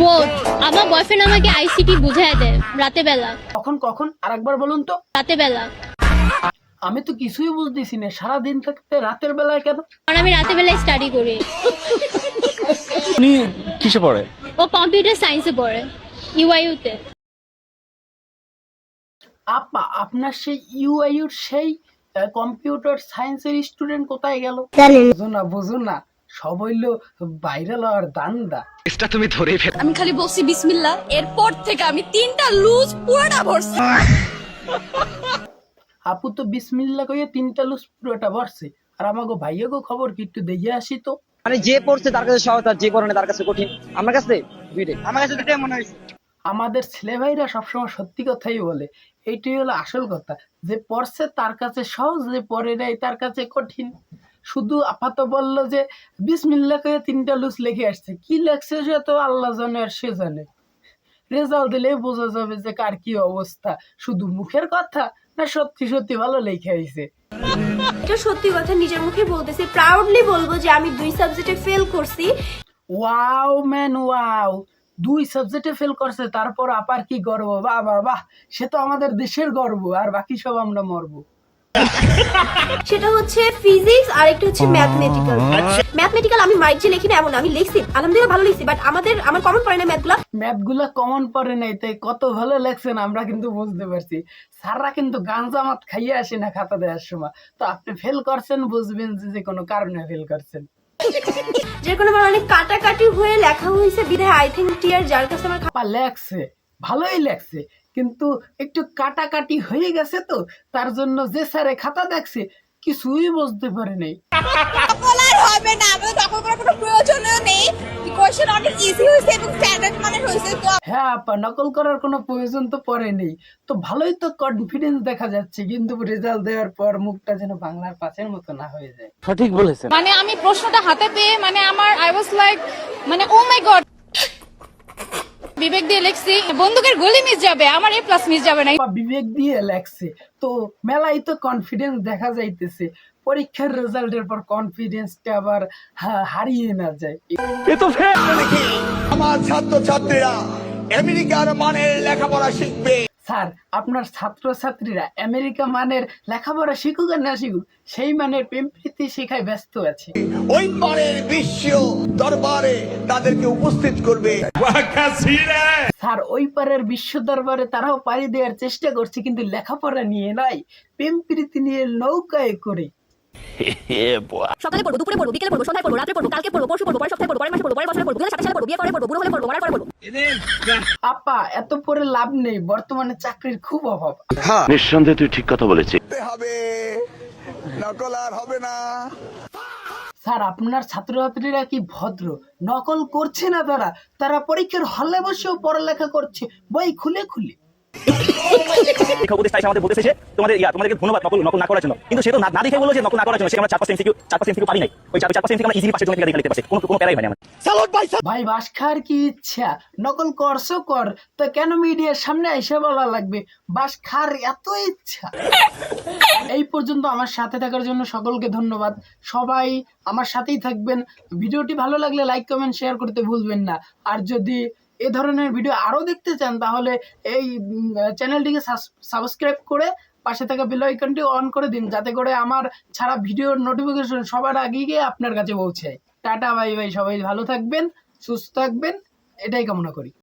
বোধ আমার বয়ফ্রেন্ড আমাকে আইসিটি বুঝায় দেয় রাতে বেলা। কখন কখন আরেকবার বলুন তো। রাতে বেলা আমি তো কিছুই বুঝতেছি না, সারা দিন থাকতে রাতের বেলায় কেন? কারণ আমি রাতে বেলায় স্টাডি করি। উনি কিসে পড়ে? ও কম্পিউটার সায়েন্সে পড়ে, ইউআইইউতে। আপা আপনার সেই ইউআইউর সেই কম্পিউটার সায়েন্সের স্টুডেন্ট কোথায় গেল? বুঝো না সব হইলো ভাইরাল আর দান্দা। আমি খালি বলছি বিসমিল্লাহ, এরপর থেকে আমি 3টা লুজ পুরোটা ভরছি। আপু তো বিসমিল্লাহ কইয়ে 3টা লুজ পুরোটা ভরছে, আর আমাগো ভাইয়াগো খবর কি একটু দেখে আসি তো। মানে যে পড়ছে তার কাছে সহজ, আর যে পড়ে না তার কাছে কঠিন। আমার কাছে দুইটাই, আমার কাছে দুইটাই মনে হয়েছে। আমাদের ছেলে ভাইরা সবসময় সত্যি কথাই বলে, এইটাই হলো আসল কথা, যে পড়ছে তার কাছে সহজ, যে পড়ে নাই তার কাছে কঠিন। শুধু আপাতত বললো যে বিসমিল্লাহ কয়ে 3টা লুজ লিখে আসছে, কি লেখছে সে তো আল্লাহ জানে আর সে জানে। রেজাল্ট দিলেই বোঝা যাবে যে কার কি অবস্থা, শুধু মুখের কথা না সত্যি সত্যি ভালো লিখে আইছে। এটা সত্যি কথা, নিজের মুখে বলতেছি, প্রাউডলি বলবো যে আমি 2 সাবজেক্টে ফেল করছি। ওয়াও ম্যান ওয়াও, 2 সাবজেক্টে ফেল করছে, তারপর আপার কি গর্ব! বাহ বাহ বাহ, সে তো আমাদের দেশের গর্ব, আর বাকি সব আমরা মরবো। সেটা হচ্ছে ফিজিক্স আর একটা হচ্ছে ম্যাথমেটিক্যাল। ম্যাথমেটিক্যাল আমি মাইজে লিখি না এমন, আমি লিখছি আলহামদুলিল্লাহ ভালো লিখছি, বাট আমার কমন পড়ে না ম্যাথগুলা। ম্যাথগুলা কমন পড়ে নাই, তাই কত ভালো লেখছেন আমরা কিন্তু বুঝতে পারছি। স্যাররা কিন্তু গাঞ্জা মাত খাইয়ে আসে না খাতা দেওয়ার সময়, তো আপনি ফেল করছেন বুঝবেন যে কোনো কারণে ফেল করছেন। যে কোনো অনেক কাটাকাটি হয়ে লেখা হয়েছে বিধায় আই থিঙ্ক টিয়ার যার কাছে আমার আপা লেখছে, ভালোই লেখছে, কিন্তু একটু কাটাকাটি হয়ে গেছে, তো তার জন্য যে স্যারে খাতা দেখছে কিছুই বুঝতে পারে নাই। বলার হবে না, আমি তখন কোনো প্রয়োজনও নেই। কোশ্চেন অনেক ইজি হয়েছে এবং স্ট্যান্ডার্ড মানের হয়েছে, তো হ্যাঁ আপা, নকল করার কোনো প্রয়োজন তো পড়ে নেই, তো ভালোই তো কনফিডেন্স দেখা যাচ্ছে, কিন্তু রেজাল্ট দেওয়ার পর মুখটা যেন বাংলার পাঁচের মতো না হয়ে যায়। সঠিক বলেছেন। মানে আমি প্রশ্নটা হাতে পেয়ে মানে আমার আই ওয়াজ লাইক মানে ও মাই গড, বিবেক দিয়ে লিখছি, বন্দুকের গুলি মিস যাবে, আমার এ প্লাস মিস যাবে না। আপা বিবেক দিয়ে লেখছে, তো মেলাই তো কনফিডেন্স দেখা যাইতেছে, পরীক্ষার রেজাল্টের পর কনফিডেন্সটা আবার হারিয়ে না যায়। এ তো ফেল। আমার ছাত্রছাত্রীরা আমেরিকার মানের লেখাপড়া শিখবে। স্যার আপনার ছাত্রছাত্রীরা আমেরিকা মানের লেখাপড়া শিখুক আর না শিখুক, সেই মানের প্রেম প্রীতি শেখায় ব্যস্ত আছে। ওই মানের বিশ্ব দরবারে তাদেরকে উপস্থিত করবে। স্যার ওই পারের বিশ্ব দরবারে তারাও পাড়ি দেওয়ার চেষ্টা করছে, কিন্তু লেখাপড়া নিয়ে নয়, প্রেম প্রীতি নিয়ে নৌকায় করে। সকালে পড়বো, দুপুরে পড়বো, বিকেলে পড়বো, সন্ধ্যায় পড়বো, রাতে পড়বো, কালকে পড়বো, পরশু পড়বো, পরের সপ্তাহে পড়বো, পরের মাসে পড়বো, পরের বছরে পড়বো, 2027 সালে পড়বো, বিয়ে করে পড়বো, বুড়ো হলে পড়বো, মরার পরে পড়বো। আপা এত পরে লাভ নেই, বর্তমানে চাকরির খুব অভাব। নিঃসন্দেহে তুই ঠিক কথা বলেছিস। হবে নকল আর হবে না। স্যার আপনার ছাত্রছাত্রীরা কি ভদ্র? নকল করছে না, তারা পরীক্ষার হলে বসেও পড়ালেখা করছে, বই খুলে খুলে। শিক্ষা উপদেষ্টা এসে আমাদের বলতেছে যে তোমাদেরকে ধন্যবাদ নকল না করার জন্য, কিন্তু সে তো না দেখে বললো যে নকল না করার জন্য। সে আমরা 4% এমসিকিউ পারি নাই, ওই 4% এমসিকিউ আমরা ইজিলি পাশের জন্য লিখতে পারছি, কোনো প্যারাই হয় না। ভাই বাস খাওয়ার কি ইচ্ছা, নকল করছো কর, তো কেন মিডিয়ার সামনে এসে বলা লাগবে বাস খাওয়ার এত ইচ্ছা? এই পর্যন্ত আমার সাথে থাকার জন্য সকলকে ধন্যবাদ। সবাই আমার সাথেই থাকবেন। ভিডিওটি ভালো লাগলে লাইক কমেন্ট শেয়ার করতে ভুলবেন না। আর যদি এ ধরনের ভিডিও আরো দেখতে চান, তাহলে এই চ্যানেলটিকে সাবস্ক্রাইব করে পাশে থাকা বেল আইকনটি অন করে দিন, যাতে করে আমার ছাড়া ভিডিওর নোটিফিকেশন সবার আগে গিয়ে আপনার কাছে পৌঁছায়। টাটা বাই বাই, সবাই ভালো থাকবেন, সুস্থ থাকবেন, এটাই কামনা করি।